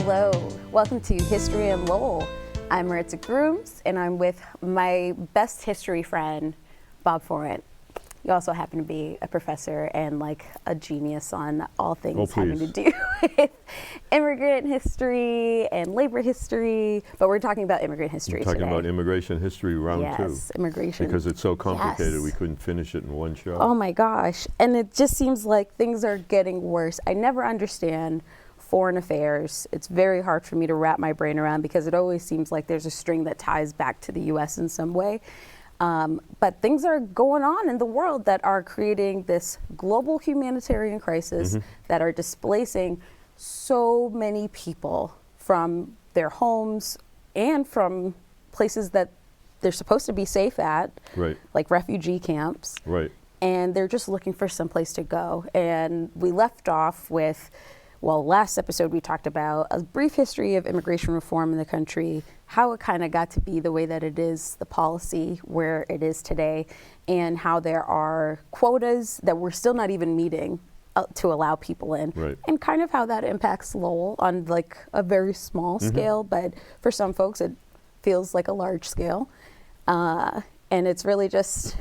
Hello, welcome to History in Lowell. I'm Maritza Grooms, and I'm with my best history friend, Bob Forrant. You also happen to be a professor and like a genius on all things having to do with immigrant history and labor history, but we're talking about immigrant history today. Talking about immigration history round two. Yes, immigration. Because it's so complicated, Yes. we couldn't finish it in one show. Oh my gosh, and it just seems like things are getting worse. I never understand foreign affairs. It's very hard for me to wrap my brain around because it always seems like there's a string that ties back to the US in some way. But things are going on in the world that are creating this global humanitarian crisis that are displacing so many people from their homes and from places that they're supposed to be safe at, Right. like refugee camps. Right. And they're just looking for some place to go. And we left off with, well, last episode we talked about a brief history of immigration reform in the country, how it kind of got to be the way that it is, the policy where it is today, and how there are quotas that we're still not even meeting to allow people in, Right. and kind of how that impacts Lowell on like a very small scale, but for some folks it feels like a large scale. And it's really just,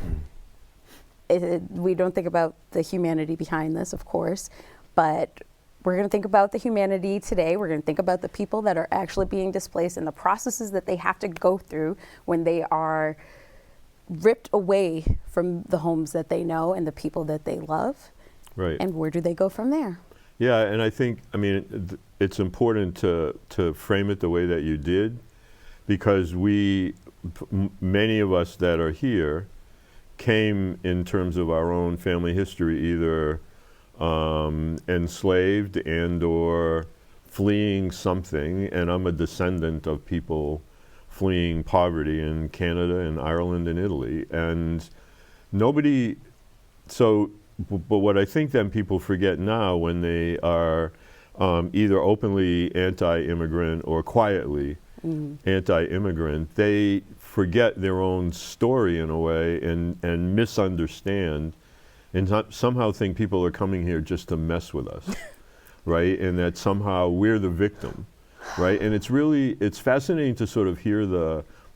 we don't think about the humanity behind this, of course, but we're going to think about the humanity today. We're going to think about the people that are actually being displaced and the processes that they have to go through when they are ripped away from the homes that they know and the people that they love. Right. And where do they go from there? Yeah, and I think, I mean, it's important to frame it the way that you did, because many of us that are here came in terms of our own family history, either enslaved and or fleeing something, and I'm a descendant of people fleeing poverty in Canada and Ireland and Italy, and nobody, but what I think then people forget now when they are either openly anti-immigrant or quietly anti-immigrant, they forget their own story in a way and misunderstand and somehow think people are coming here just to mess with us, right? And that somehow we're the victim, right? And it's fascinating to sort of hear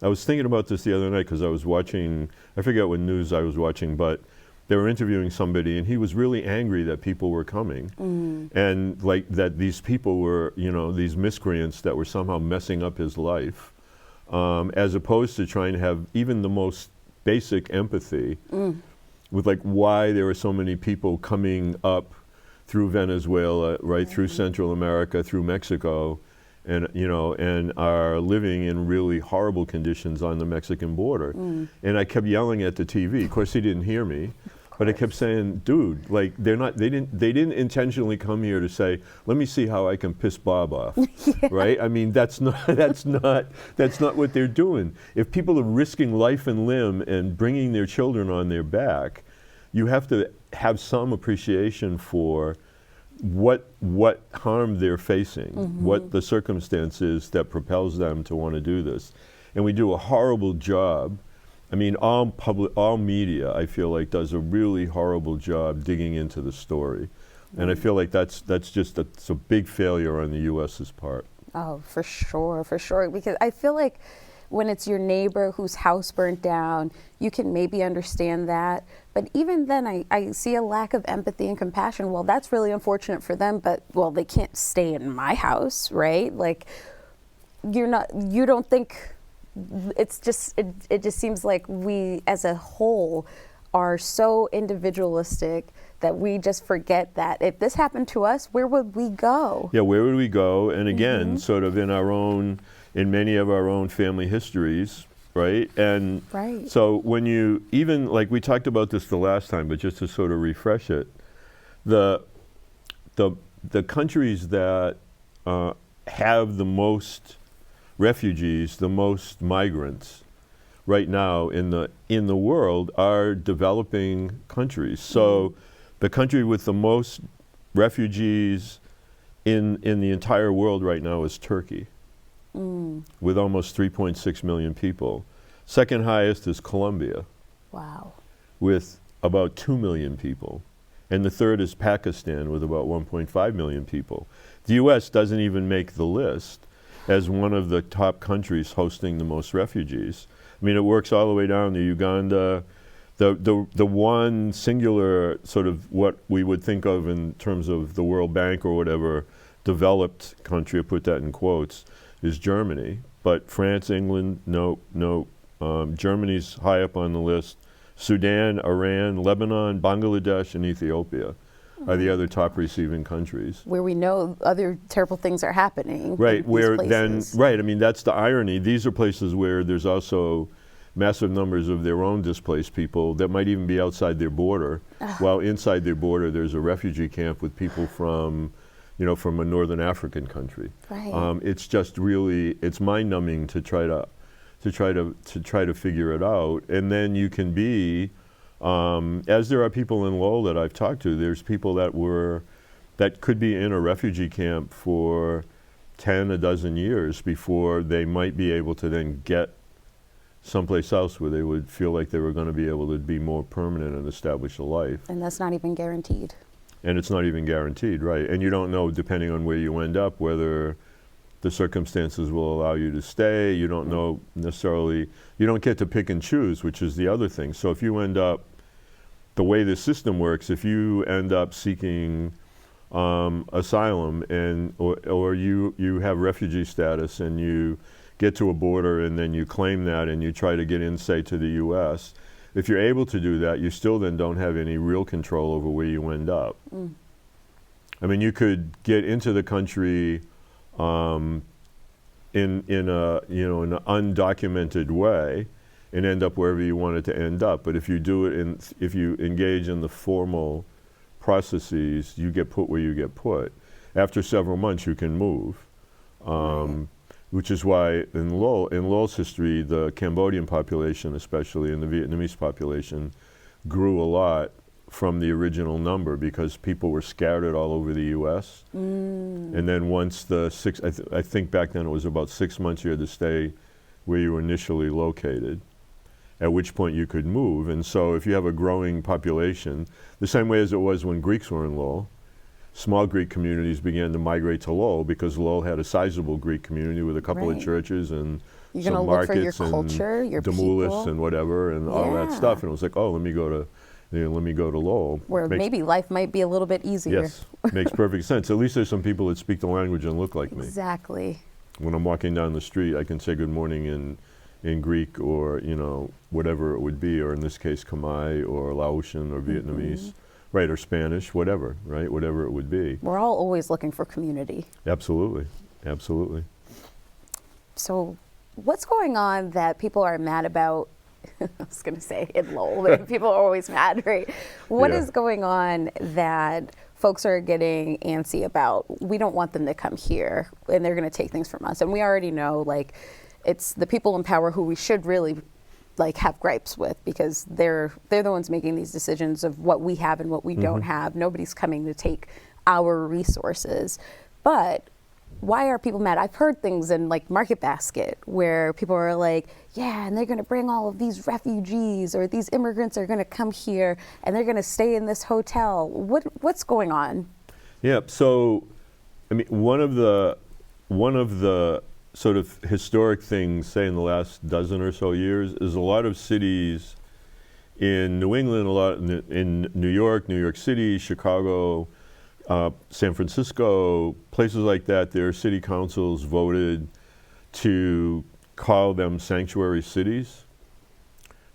I was thinking about this the other night because I was watching, I forget what news I was watching, but they were interviewing somebody and he was really angry that people were coming and like that these people were, these miscreants that were somehow messing up his life, as opposed to trying to have even the most basic empathy with like why there were so many people coming up through Venezuela, right, through Central America, through Mexico, and and are living in really horrible conditions on the Mexican border. And I kept yelling at the TV. Of course, he didn't hear me, but I kept saying, "Dude, like they didn't intentionally come here to say, let me see how I can piss Bob off." Right? I mean, that's not what they're doing. If people are risking life and limb and bringing their children on their back, you have to have some appreciation for what harm they're facing, what the circumstance is that propels them to want to do this. And we do a horrible job. I mean, all media, I feel like, does a really horrible job digging into the story. And I feel like that's a big failure on the US's part. Oh, for sure, because I feel like when it's your neighbor whose house burnt down, you can maybe understand that. But even then, I see a lack of empathy and compassion. Well, that's really unfortunate for them, but, well, they can't stay in my house, right? Like, you don't think, it just seems like we as a whole are so individualistic that we just forget that if this happened to us, where would we go? Yeah, where would we go? And again, sort of in many of our own family histories, right? And so when you, even like we talked about this the last time, but just to sort of refresh it, the countries that have the most refugees, the most migrants right now in the world are developing countries. So the country with the most refugees in the entire world right now is Turkey, with almost 3.6 million people. Second highest is Colombia. Wow. With about 2 million people. and the third is Pakistan with about 1.5 million people. The U.S. doesn't even make the list as one of the top countries hosting the most refugees. I mean, it works all the way down to Uganda. The one singular sort of what we would think of in terms of the World Bank or whatever developed country, I put that in quotes, is Germany. But France, England, no. Germany's high up on the list. Sudan, Iran, Lebanon, Bangladesh, and Ethiopia are the other top receiving countries. Where we know other terrible things are happening. Right, where then, places. right, I mean, that's the irony. These are places where there's also massive numbers of their own displaced people that might even be outside their border, while inside their border there's a refugee camp with people from, you know, from a northern African country. Right. It's just really, it's mind-numbing to try to figure it out. And then you can be, as there are people in Lowell that I've talked to, there's people that could be in a refugee camp for 10, a dozen years before they might be able to then get someplace else where they would feel like they were going to be able to be more permanent and establish a life. And that's not even guaranteed. And it's not even guaranteed, right? And you don't know, depending on where you end up, whether the circumstances will allow you to stay. You don't know necessarily, you don't get to pick and choose, which is the other thing. So if you end up, the way the system works, if you end up seeking asylum or you have refugee status and you get to a border and then you claim that and you try to get in, say, to the U.S., if you're able to do that, you still then don't have any real control over where you end up. I mean, you could get into the country in an undocumented way and end up wherever you wanted to end up. But if you do it if you engage in the formal processes, you get put where you get put. After several months, you can move. Which is why in Lowell's history, the Cambodian population especially and the Vietnamese population grew a lot from the original number because people were scattered all over the U.S. And then once I think back then it was about 6 months you had to stay where you were initially located, at which point you could move. And so if you have a growing population, the same way as it was when Greeks were in Lowell, small Greek communities began to migrate to Lowell because Lowell had a sizable Greek community with a couple of churches and some markets and culture, your Demoulas people. and whatever and all that stuff. And it was like, oh, let me go to Lowell. Where maybe life might be a little bit easier. Yes, makes perfect sense. At least there's some people that speak the language and look like me. Exactly. When I'm walking down the street, I can say good morning in Greek or, you know, whatever it would be, or in this case, Khmer or Laotian or Vietnamese. Right, or Spanish, whatever, right, whatever it would be. We're all always looking for community. Absolutely, absolutely. So what's going on that people are mad about? I was going to say in Lowell, but people are always mad, right? What is going on that folks are getting antsy about? We don't want them to come here, and they're going to take things from us. And we already know, like, it's the people in power who we should really have gripes with because they're the ones making these decisions of what we have and what we don't have. Nobody's coming to take our resources. But why are people mad? I've heard things in Market Basket where people are like, yeah, and they're going to bring all of these refugees or these immigrants are going to come here and they're going to stay in this hotel. What's going on? Yeah, so I mean, one of the sort of historic things, say in the last dozen or so years, is a lot of cities in New England, a lot in New York City, Chicago, San Francisco, places like that, their city councils voted to call them sanctuary cities,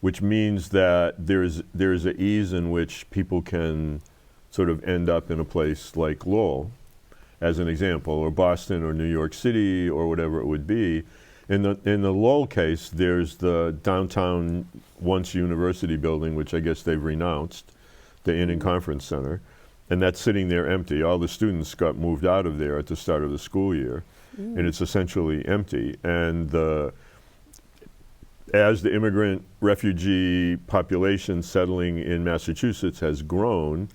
which means that there's an ease in which people can sort of end up in a place like Lowell, as an example, or Boston or New York City or whatever it would be. In the Lowell case, there's the downtown once university building, which I guess they've renounced, the Inn and Conference Center, and that's sitting there empty. All the students got moved out of there at the start of the school year, and it's essentially empty. And as the immigrant refugee population settling in Massachusetts has grown,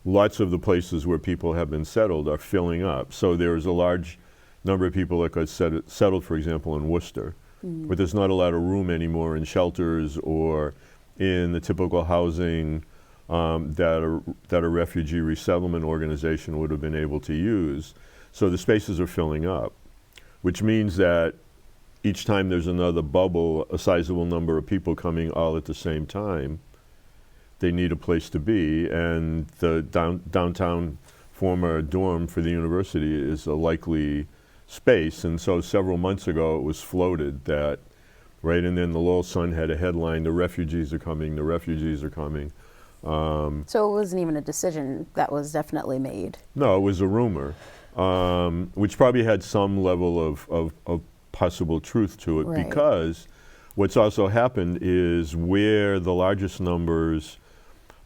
lots of the places where people have been settled are filling up. So there's a large number of people that got settled, for example, in Worcester, but there's not a lot of room anymore in shelters or in the typical housing that a refugee resettlement organization would have been able to use. So the spaces are filling up, which means that each time there's another bubble, a sizable number of people coming all at the same time, they need a place to be, and the downtown former dorm for the university is a likely space. And so several months ago it was floated that, right, and then the Lowell Sun had a headline, the refugees are coming, the refugees are coming. So it wasn't even a decision that was definitely made. No, it was a rumor, which probably had some level of possible truth to it, Right. because what's also happened is where the largest numbers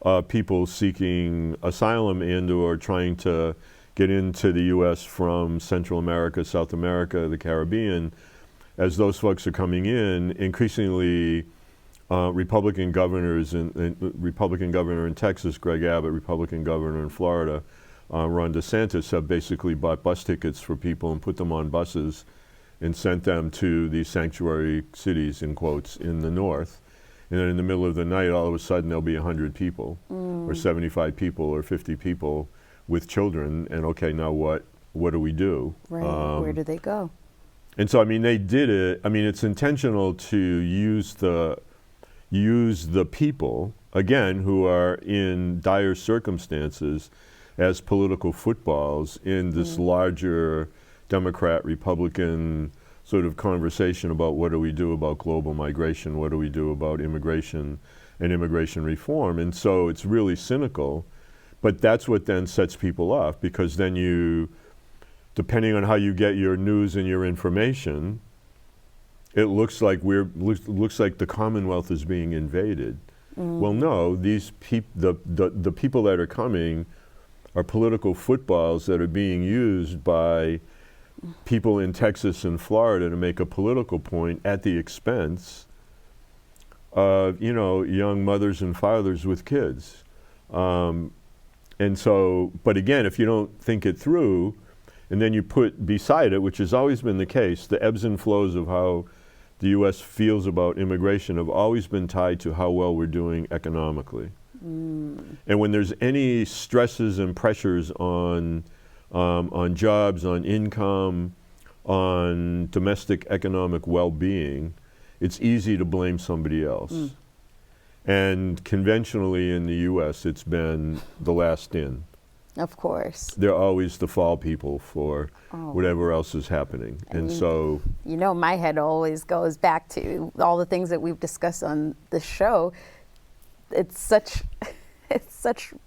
of people seeking asylum and or trying to get into the U.S. from Central America, South America, the Caribbean, as those folks are coming in, increasingly Republican governors, and Republican governor in Texas, Greg Abbott, Republican governor in Florida, Ron DeSantis, have basically bought bus tickets for people and put them on buses and sent them to these sanctuary cities, in quotes, in the north. And then in the middle of the night, all of a sudden there'll be 100 people, or 75 people, or 50 people with children. And okay, now what do we do? Right. Where do they go? And so, I mean, they did it. I mean, it's intentional to use the people, again, who are in dire circumstances, as political footballs in this larger Democrat, Republican sort of conversation about what do we do about global migration, what do we do about immigration and immigration reform. And so it's really cynical, but that's what then sets people off, because then you, depending on how you get your news and your information, it looks like looks like the Commonwealth is being invaded. Well, no, these the people that are coming are political footballs that are being used by people in Texas and Florida to make a political point at the expense of, young mothers and fathers with kids. And so, but again, if you don't think it through, and then you put beside it, which has always been the case, the ebbs and flows of how the U.S. feels about immigration have always been tied to how well we're doing economically. And when there's any stresses and pressures on jobs, on income, on domestic economic well-being, it's easy to blame somebody else. And conventionally in the U.S., it's been the last in. Of course. They're always the fall people for whatever else is happening. And so, my head always goes back to all the things that we've discussed on the show. It's such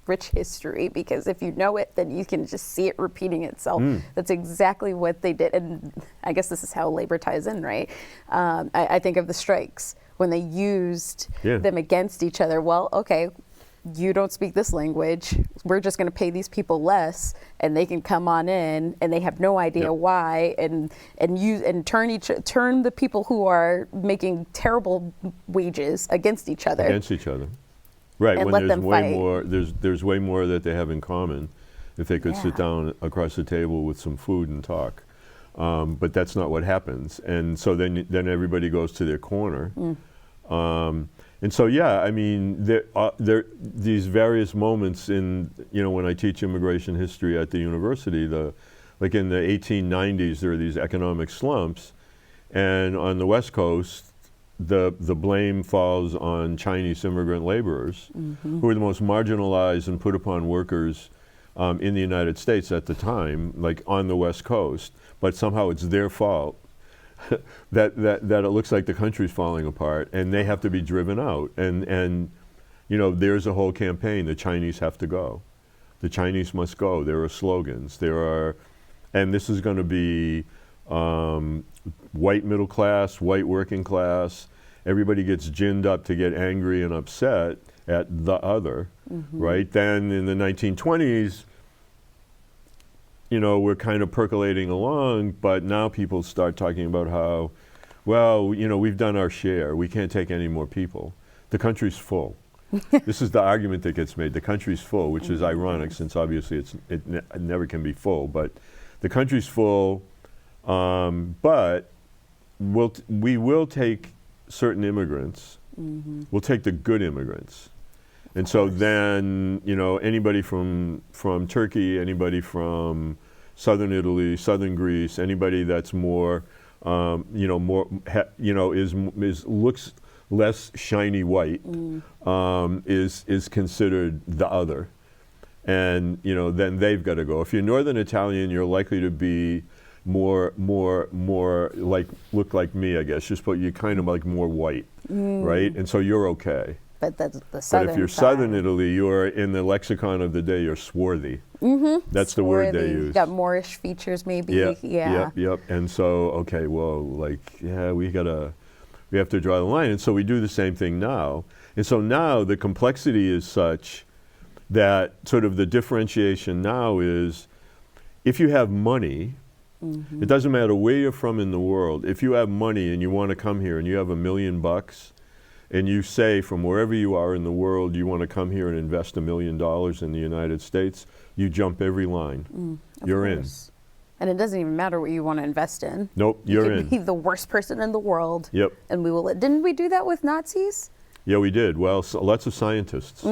rich history, because if you know it, then you can just see it repeating itself. That's exactly what they did. And I guess this is how labor ties in, right? I think of the strikes, when they used them against each other. Well, okay, you don't speak this language, we're just going to pay these people less, and they can come on in, and they have no idea why, and turn the people who are making terrible wages against each other. Right, and when let there's them way fight. more, there's way more that they have in common if they could sit down across the table with some food and talk. But that's not what happens, and so then everybody goes to their corner. And so, I mean, there these various moments in, when I teach immigration history at the university, like in the 1890s, there are these economic slumps, and on the West Coast, the blame falls on Chinese immigrant laborers, who are the most marginalized and put upon workers in the United States at the time, like on the West Coast, but somehow it's their fault that it looks like the country's falling apart, and they have to be driven out. And there's a whole campaign, the Chinese have to go. The Chinese must go. There are slogans. And this is going to be white middle class, white working class. Everybody gets ginned up to get angry and upset at the other, right? Then in the 1920s, we're kind of percolating along, but now people start talking about how, well, we've done our share. We can't take any more people. The country's full. This is the argument that gets made. The country's full, which is ironic, since obviously it never can be full. But the country's full, but we will take certain immigrants. We'll take the good immigrants. And so then, anybody from Turkey, anybody from southern Italy, southern Greece, anybody that's more, looks less shiny white, is considered the other. And, then they've got to go. If you're Northern Italian, you're likely to be more like, look like me, I guess, just but you're kind of like more white, right? And so you're okay. But that's the southern But if you're side. Southern Italy, you're in the lexicon of the day, you're swarthy. That's the word they use. Got Moorish features, maybe. Yep. And so, okay, well, we have to draw the line. And so we do the same thing now. And so now the complexity is such that sort of the differentiation now is if you have money, it doesn't matter where you're from in the world, if you have money and you want to come here and you have $1 million and you say from wherever you are in the world you want to come here and invest $1 million in the United States, you jump every line. You're in. And it doesn't even matter what you want to invest in. Nope, you're You in. could be the worst person in the world. Yep. And we will. Didn't we do that with Nazis? Yeah, we did. Well, lots of scientists.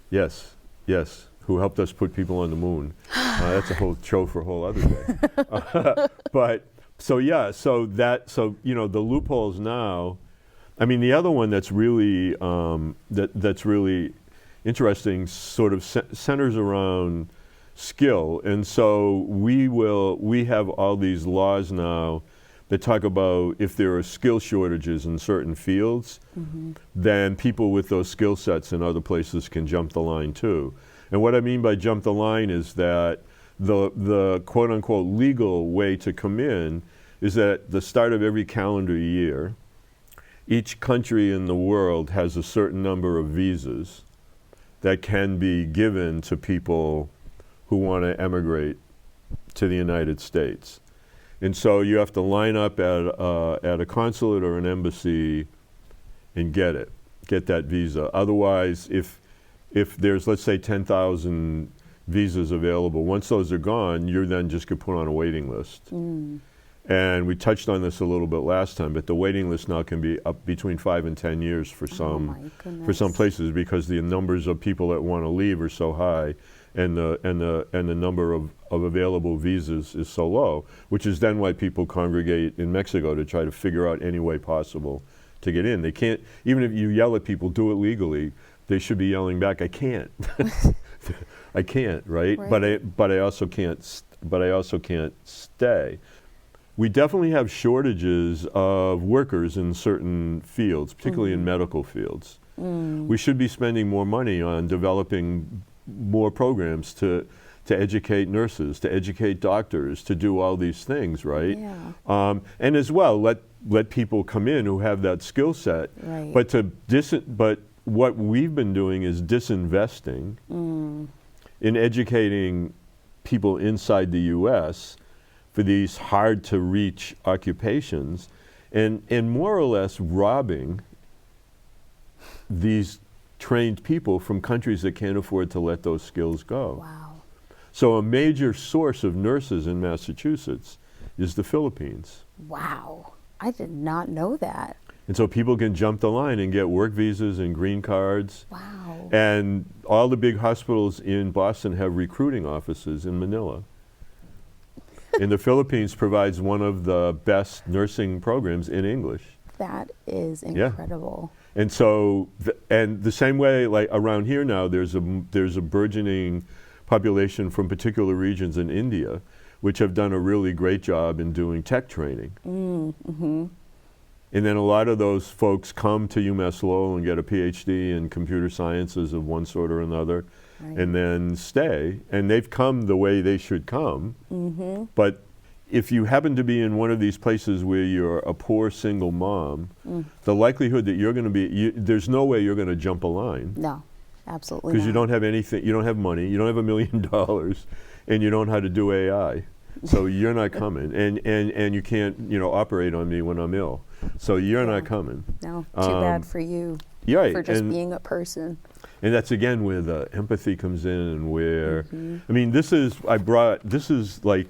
Yes, who helped us put people on the moon. That's a whole show for a whole other day. But so the loopholes now. I mean, the other one that's really that's really interesting sort of centers around skill, and so we have all these laws now that talk about if there are skill shortages in certain fields, then people with those skill sets in other places can jump the line too. And what I mean by jump the line is that the quote unquote legal way to come in is that at the start of every calendar year, each country in the world has a certain number of visas that can be given to people who want to emigrate to the United States. And so you have to line up at a consulate or an embassy and get that visa. Otherwise, if there's, let's say, 10,000 visas available, once those are gone, you're then just get put on a waiting list. And we touched on this a little bit last time, but the waiting list now can be up between 5 and 10 years for some places because the numbers of people that want to leave are so high, and the number of available visas is so low, which is then why people congregate in Mexico to try to figure out any way possible to get in. They can't, even if you yell at people, do it legally, they should be yelling back, I can't. I can't, right? But I also can't stay. We definitely have shortages of workers in certain fields, particularly in medical fields. We should be spending more money on developing more programs to educate nurses, to educate doctors, to do all these things, right? And as well, let people come in who have that skill set. But but what we've been doing is disinvesting in educating people inside the U.S. for these hard to reach occupations, and more or less robbing these trained people from countries that can't afford to let those skills go. So a major source of nurses in Massachusetts is the Philippines. Wow, I did not know that. And so people can jump the line and get work visas and green cards. Wow. And all the big hospitals in Boston have recruiting offices in Manila. And the Philippines provides one of the best nursing programs in English. That is incredible. And so, and the same way, like around here now, there's a burgeoning population from particular regions in India, which have done a really great job in doing tech training. And then a lot of those folks come to UMass Lowell and get a PhD in computer sciences of one sort or another, and then stay. And they've come the way they should come. But if you happen to be in one of these places where you're a poor single mom, the likelihood that you're going to be, there's no way you're going to jump a line. No, absolutely Because you don't have anything, you don't have money, you don't have $1 million, and you don't know how to do AI. So you're not coming. And you can't, operate on me when I'm ill. So you're not coming. No, too bad for you. For just being a person. And that's again where the empathy comes in, and where, I mean, this is like,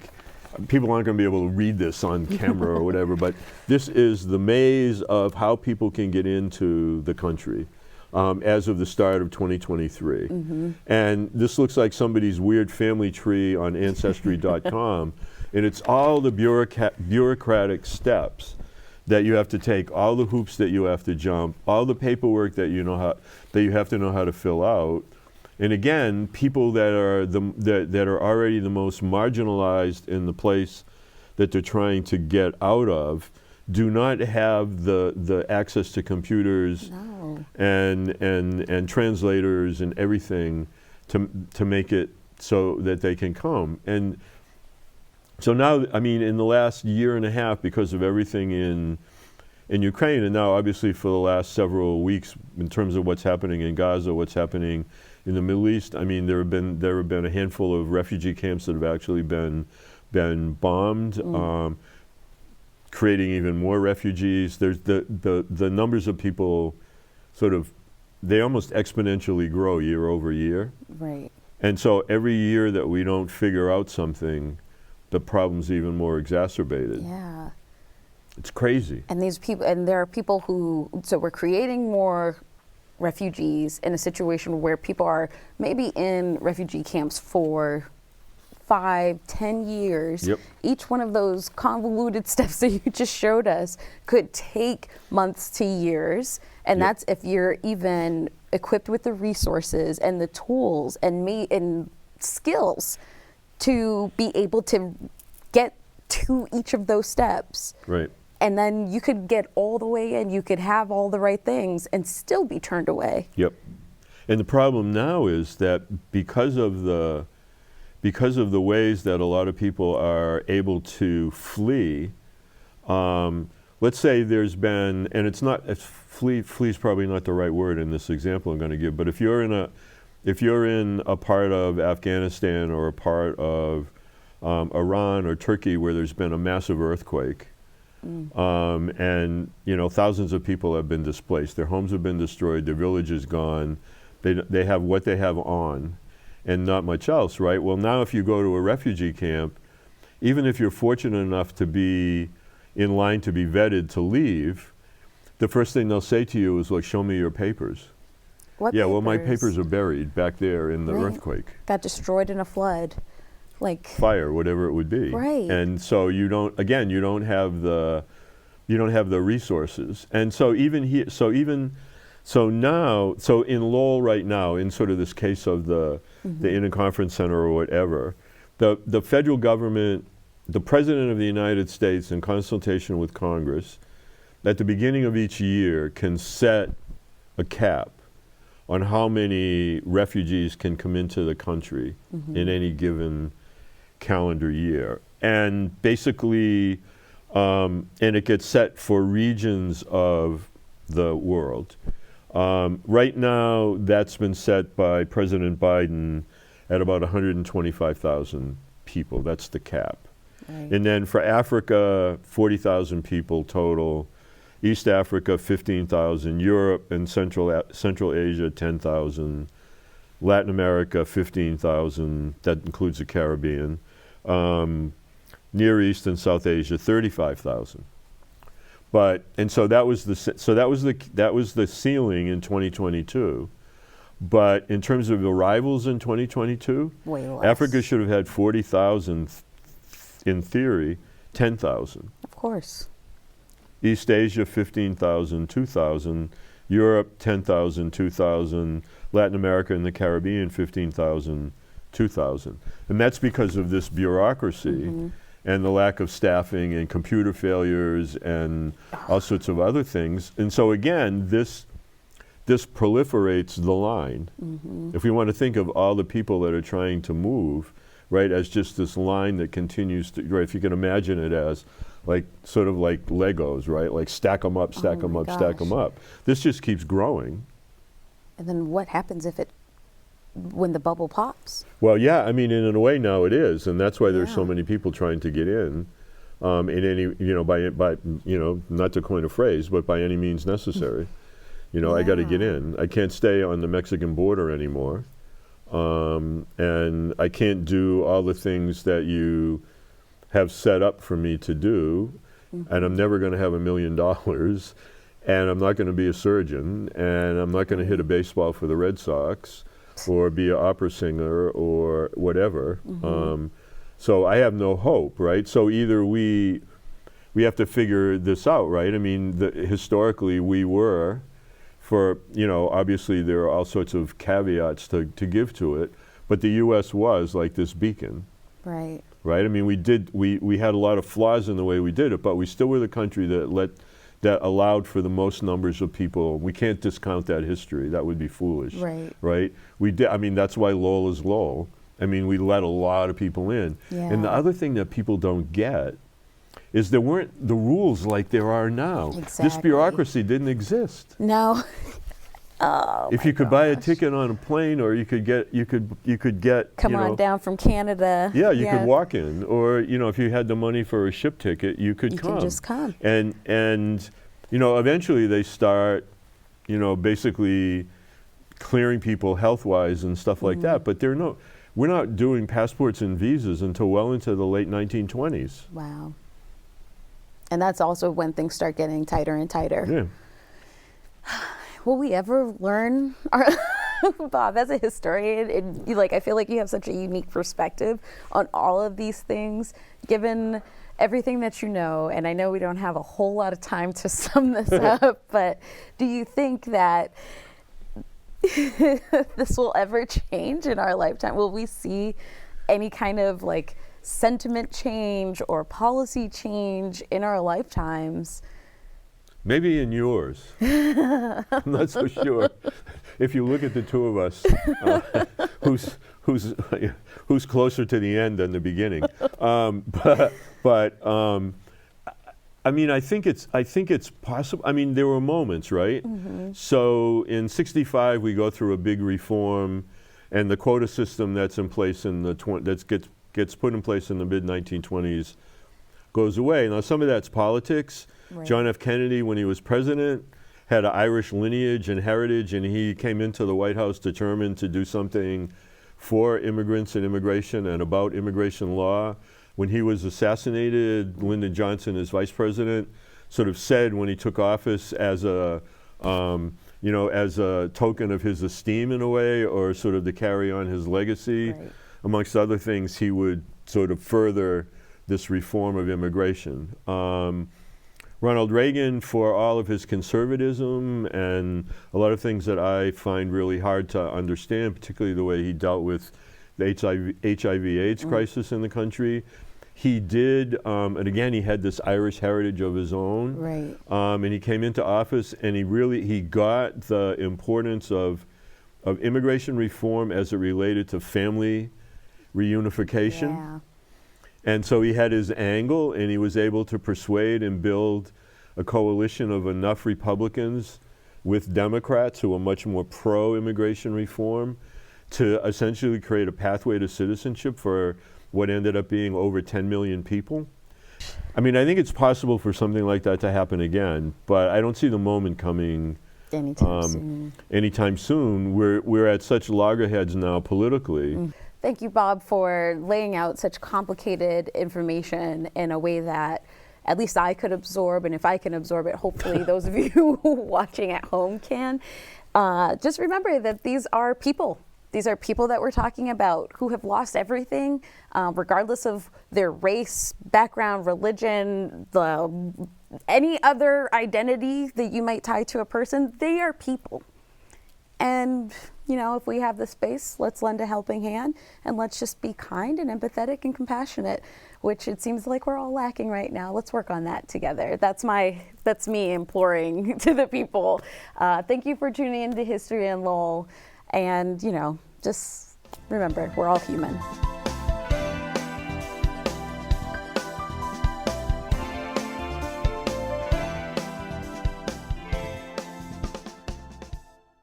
people aren't going to be able to read this on camera or whatever, but this is the maze of how people can get into the country. as of the start of 2023. And this looks like somebody's weird family tree on Ancestry.com, and it's all the bureaucratic steps that you have to take, all the hoops that you have to jump, all the paperwork that you have to know how to fill out. And again, people that are that are already the most marginalized in the place that they're trying to get out of do not have the access to computers and translators and everything to make it so that they can come. And so now, I mean, in the last year and a half, because of everything in Ukraine, and now obviously for the last several weeks, in terms of what's happening in Gaza, what's happening in the Middle East, I mean, there have been a handful of refugee camps that have actually been bombed, creating even more refugees. There's the numbers of people they almost exponentially grow year over year. Right. And so every year that we don't figure out something, the problem's even more exacerbated. Yeah. It's crazy. And there are people so we're creating more refugees in a situation where people are maybe in refugee camps for 5, 10 years. Yep. Each one of those convoluted steps that you just showed us could take months to years. And that's if you're even equipped with the resources and the tools and skills to be able to get to each of those steps. Right. And then you could get all the way in, you could have all the right things and still be turned away. Yep. And the problem now is that because of the ways that a lot of people are able to flee, let's say there's been, and flee is probably not the right word in this example I'm going to give, but if you're in a part of Afghanistan or a part of Iran or Turkey where there's been a massive earthquake, and thousands of people have been displaced, their homes have been destroyed, their village is gone, they have what they have on, and not much else, right? Well, now if you go to a refugee camp, even if you're fortunate enough to be in line to be vetted to leave, the first thing they'll say to you is, like, show me your papers. What yeah, papers? well, my papers are buried back there in the earthquake. Got destroyed in a flood. Fire, whatever it would be. Right. And so you don't have the resources. And so so in Lowell right now, in sort of this case of the Interconference Center or whatever, the federal government, the President of the United States, in consultation with Congress, at the beginning of each year can set a cap on how many refugees can come into the country in any given calendar year. And basically, and it gets set for regions of the world. Right now, that's been set by President Biden at about 125,000 people. That's the cap. Right. And then for Africa, 40,000 people total. East Africa, 15,000. Europe and Central Asia, 10,000. Latin America, 15,000. That includes the Caribbean. Near East and South Asia, 35,000. So that was the ceiling in 2022. But in terms of arrivals in 2022, way less. Africa should have had 40,000 in theory, 10,000. Of course. East Asia, 15,000, 2,000. Europe, 10,000, 2,000. Latin America and the Caribbean, 15,000, 2,000. And that's because of this bureaucracy and the lack of staffing and computer failures and all sorts of other things. And so again, this proliferates the line. If we want to think of all the people that are trying to move, right, as just this line that continues to, right, if you can imagine it as sort of like Legos, right, like stack them up, stack them up, stack them up. This just keeps growing. And then what happens when the bubble pops? Well, yeah, I mean, in a way now it is, and that's why there's so many people trying to get in any, by not to coin a phrase, but by any means necessary. I got to get in. I can't stay on the Mexican border anymore, and I can't do all the things that you have set up for me to do, and I'm never going to have $1 million. and I'm not going to be a surgeon, and I'm not going to hit a baseball for the Red Sox, or be an opera singer, or whatever. So I have no hope, right? So either we have to figure this out, right? I mean, historically we were, for, you know, obviously there are all sorts of caveats to give to it, but the U.S. was like this beacon. Right. Right? I mean, we had a lot of flaws in the way we did it, but we still were the country that allowed for the most numbers of people. We can't discount that history. That would be foolish. Right. Right? We did. I mean, that's why Lowell is Lowell. I mean, we let a lot of people in. Yeah. And the other thing that people don't get is there weren't the rules like there are now. Exactly. This bureaucracy didn't exist. No. Oh, if you could buy a ticket on a plane, or you could get come you know, on down from Canada. Yeah, you could walk in, or you know, if you had the money for a ship ticket, you could come. You can just come. And you know, eventually they start, you know, basically clearing people health-wise and stuff like that. But we're not doing passports and visas until well into the late 1920s. Wow. And that's also when things start getting tighter and tighter. Yeah. Will we ever learn, Bob, as a historian, I feel like you have such a unique perspective on all of these things, given everything that you know, and I know we don't have a whole lot of time to sum this up, but do you think that this will ever change in our lifetime? Will we see any kind of like sentiment change or policy change in our lifetimes? Maybe in yours. I'm not so sure. If you look at the two of us, who's closer to the end than the beginning? But I mean, I think it's possible. I mean, there were moments, right? So in '65, we go through a big reform, and the quota system that's in place in the gets put in place in the mid 1920s goes away. Now, some of that's politics. Right. John F. Kennedy, when he was president, had an Irish lineage and heritage, and he came into the White House determined to do something for immigrants and immigration and about immigration law. When he was assassinated, Lyndon Johnson, as vice president, sort of said when he took office as a as a token of his esteem in a way, or sort of to carry on his legacy, right, amongst other things, he would sort of further this reform of immigration. Ronald Reagan, for all of his conservatism and a lot of things that I find really hard to understand, particularly the way he dealt with the HIV/AIDS crisis in the country, he did, and again, he had this Irish heritage of his own. Right. And he came into office, and he got the importance of immigration reform as it related to family reunification. Yeah. And so he had his angle, and he was able to persuade and build a coalition of enough Republicans with Democrats who were much more pro-immigration reform to essentially create a pathway to citizenship for what ended up being over 10 million people. I mean, I think it's possible for something like that to happen again, but I don't see the moment coming anytime soon. We're at such loggerheads now politically. Thank you, Bob, for laying out such complicated information in a way that at least I could absorb, and if I can absorb it, hopefully those of you watching at home can. Just remember that these are people. These are people that we're talking about who have lost everything, regardless of their race, background, religion, any other identity that you might tie to a person. They are people. And, you know, if we have the space, let's lend a helping hand, and let's just be kind and empathetic and compassionate, which it seems like we're all lacking right now. Let's work on that together. That's me imploring to the people. Thank you for tuning into History in Lowell. And, you know, just remember, we're all human.